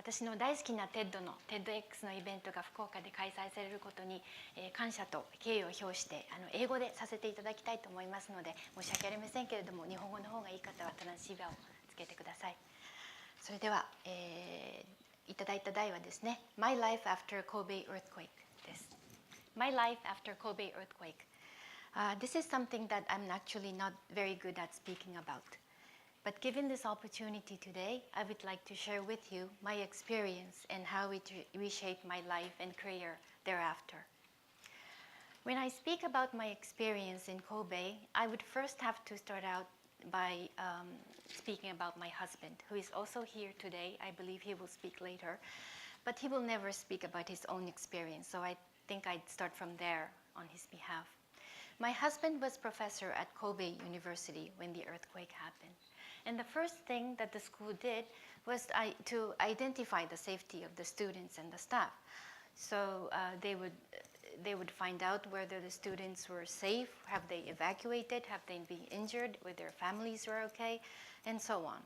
私の大好きな TED の TEDx のイベントが福岡で開催されることに、感謝と敬意を表して英語でさせていただきたいと思いますので、申し訳ありませんけれども日本語の方がいい方はトランシーバーをつけてください。それでは、いただいた題はですね、My Life After Kobe Earthquake です。My Life After Kobe Earthquake. This is something that I'm actually not very good at speaking about. But given this opportunity today, I would like to share with you my experience and how it reshaped my life and career thereafter. When I speak about my experience in Kobe, I would first have to start out by speaking about my husband, who is also here today. I believe he will speak later, but he will never speak about his own experience, so I think I'd start from there on his behalf. My husband was professor at Kobe University when the earthquake happened. And the first thing that the school did was to identify the safety of the students and the staff. So they would find out whether the students were safe, have they evacuated, have they been injured, whether their families were okay, and so on.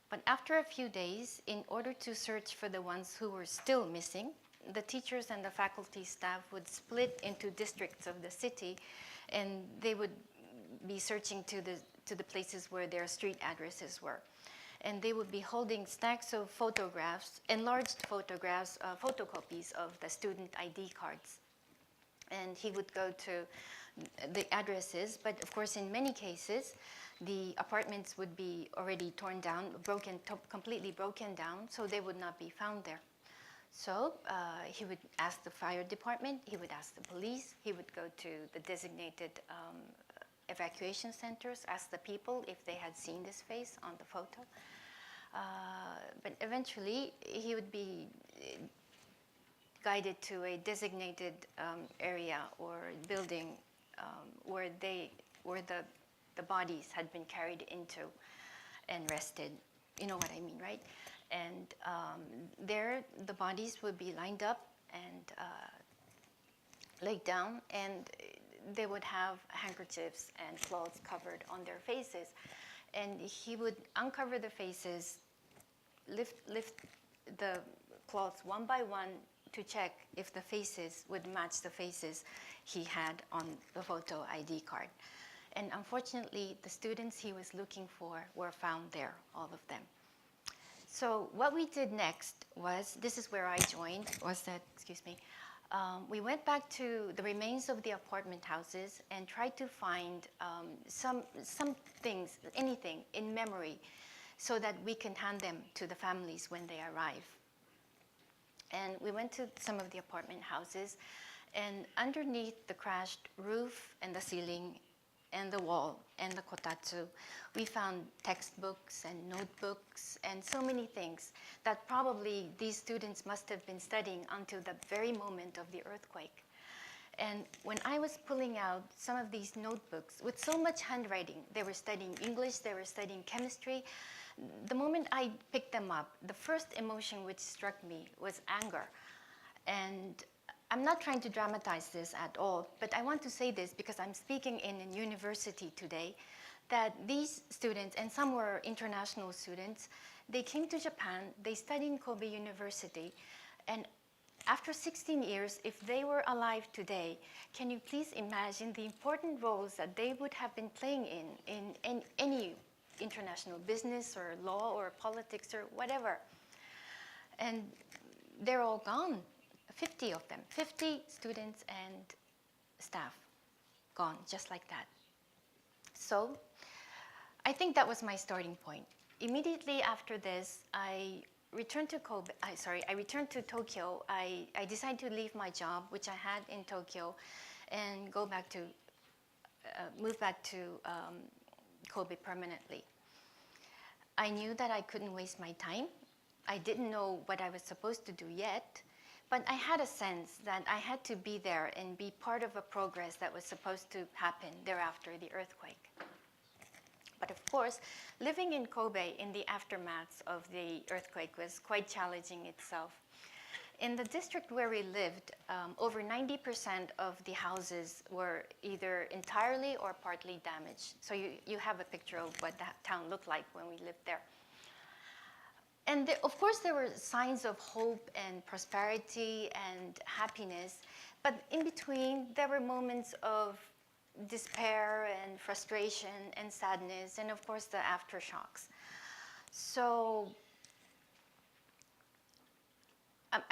But after a few days, in order to search for the ones who were still missing, the teachers and the faculty staff would split into districts of the city, and they would be searching to the places where their street addresses were. And they would be holding stacks of photographs, enlarged photographs, photocopies of the student ID cards. And he would go to the addresses, but of course in many cases, the apartments would be already torn down, completely broken down, so they would not be found there. So he would ask the fire department, he would ask the police, he would go to the designated evacuation centers, ask the people if they had seen this face on the photo. But eventually, he would be guided to a designated area or building where the bodies had been carried into and rested. You know what I mean, right? And there, the bodies would be lined up and laid down, and they would have handkerchiefs and cloths covered on their faces. And he would uncover the faces, lift the cloths one by one to check if the faces would match the faces he had on the photo ID card. And unfortunately, the students he was looking for were found there, all of them. So what we did next was, this is where I joined, was that, excuse me, we went back to the remains of the apartment houses and tried to find some things, anything in memory, so that we can hand them to the families when they arrive. And we went to some of the apartment houses, and underneath the crashed roof and the ceiling and the wall and the kotatsu, we found textbooks and notebooks and so many things that probably these students must have been studying until the very moment of the earthquake. And when I was pulling out some of these notebooks with so much handwriting, they were studying English, they were studying chemistry, the moment I picked them up, the first emotion which struck me was anger. And I'm not trying to dramatize this at all, but I want to say this because I'm speaking in a university today, that these students, and some were international students, they came to Japan, they studied in Kobe University, and after 16 years, if they were alive today, can you please imagine the important roles that they would have been playing in any international business or law or politics or whatever. And they're all gone. 50 of them, 50 students and staff gone, just like that. So I think that was my starting point. Immediately after this, I returned to Tokyo. I decided to leave my job, which I had in Tokyo, and move back to Kobe permanently. I knew that I couldn't waste my time. I didn't know what I was supposed to do yet, but I had a sense that I had to be there and be part of a progress that was supposed to happen thereafter the earthquake. But of course, living in Kobe in the aftermath of the earthquake was quite challenging itself. In the district where we lived, over 90% of the houses were either entirely or partly damaged. So you have a picture of what that town looked like when we lived there. And of course, there were signs of hope and prosperity and happiness, but in between, there were moments of despair and frustration and sadness, and of course, the aftershocks. So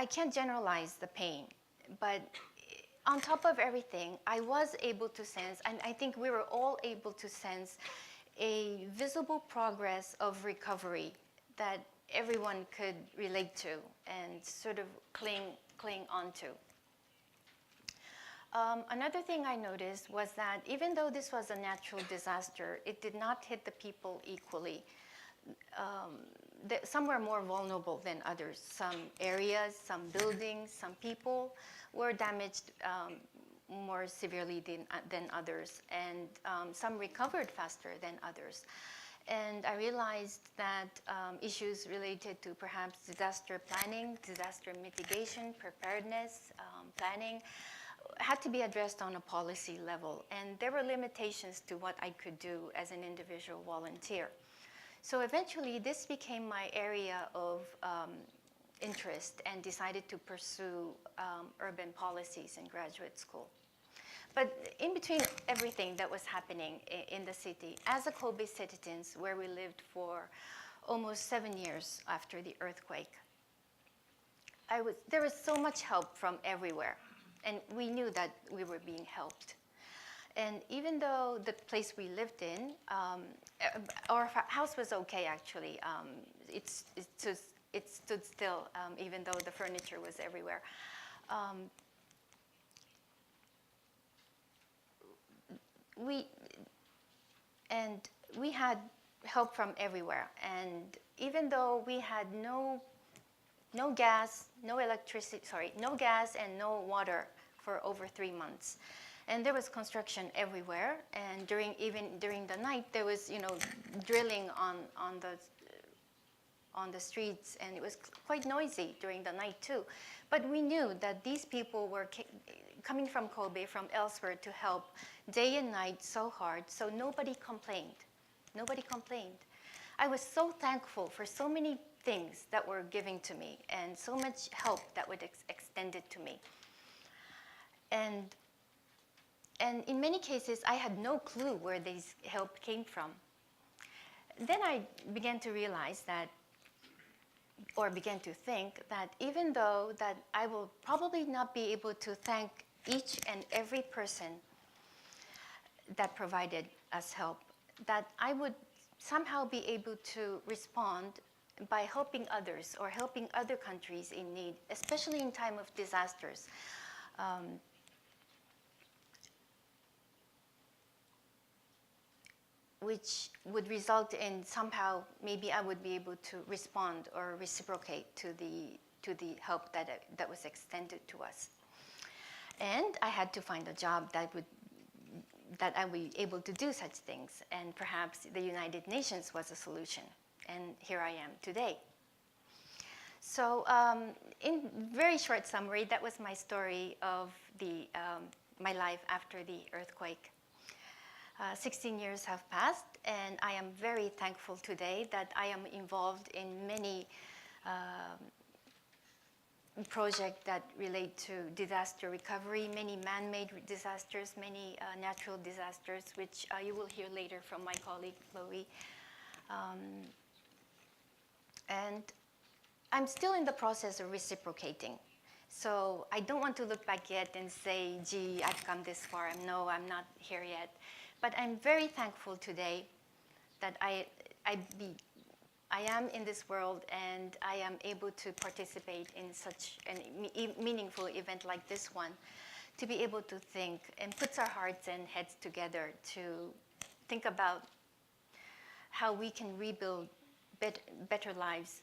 I can't generalize the pain, but on top of everything, I was able to sense, and I think we were all able to sense, a visible progress of recovery that everyone could relate to and sort of cling onto. Another thing I noticed was that even though this was a natural disaster, it did not hit the people equally. Some were more vulnerable than others. Some areas, some buildings, some people were damaged more severely than others, and some recovered faster than others. And I realized that issues related to perhaps disaster planning, disaster mitigation, preparedness, planning, had to be addressed on a policy level. And there were limitations to what I could do as an individual volunteer. So eventually, this became my area of interest, and decided to pursue urban policies in graduate school. But in between everything that was happening in the city, as a Kobe citizens, where we lived for almost 7 years after the earthquake, there was so much help from everywhere, and we knew that we were being helped. And even though the place we lived in, our house was okay actually. It stood still, even though the furniture was everywhere. We had help from everywhere, and even though we had no gas, no gas and no water for over 3 months, and there was construction everywhere, and even during the night there was drilling on the streets, and it was quite noisy during the night too. But we knew that these people were coming from Kobe, from elsewhere, to help day and night so hard, so nobody complained. Nobody complained. I was so thankful for so many things that were given to me, and so much help that was extended to me. And in many cases, I had no clue where this help came from. Then I began to realize that, or began to think that, even though that I will probably not be able to thank each and every person that provided us help, that I would somehow be able to respond by helping others or helping other countries in need, especially in time of disasters. Which would result in somehow maybe I would be able to respond or reciprocate to the help that was extended to us. And I had to find a job that I would be able to do such things, and perhaps the United Nations was a solution, and here I am today. So in very short summary, that was my story of my life after the earthquake. 16 years have passed, and I am very thankful today that I am involved in many projects that relate to disaster recovery, many man-made disasters, many natural disasters, which you will hear later from my colleague, Chloe. And I'm still in the process of reciprocating. So I don't want to look back yet and say, gee, I've come this far. No, I'm not here yet. But I'm very thankful today that I am in this world, and I am able to participate in such a meaningful event like this one, to be able to think and put our hearts and heads together to think about how we can rebuild better lives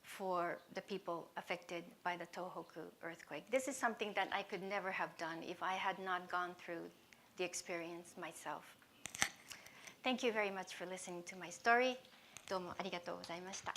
for the people affected by the Tohoku earthquake. This is something that I could never have done if I had not gone through the experience myself. Thank you very much for listening to my story. どうもありがとうございました。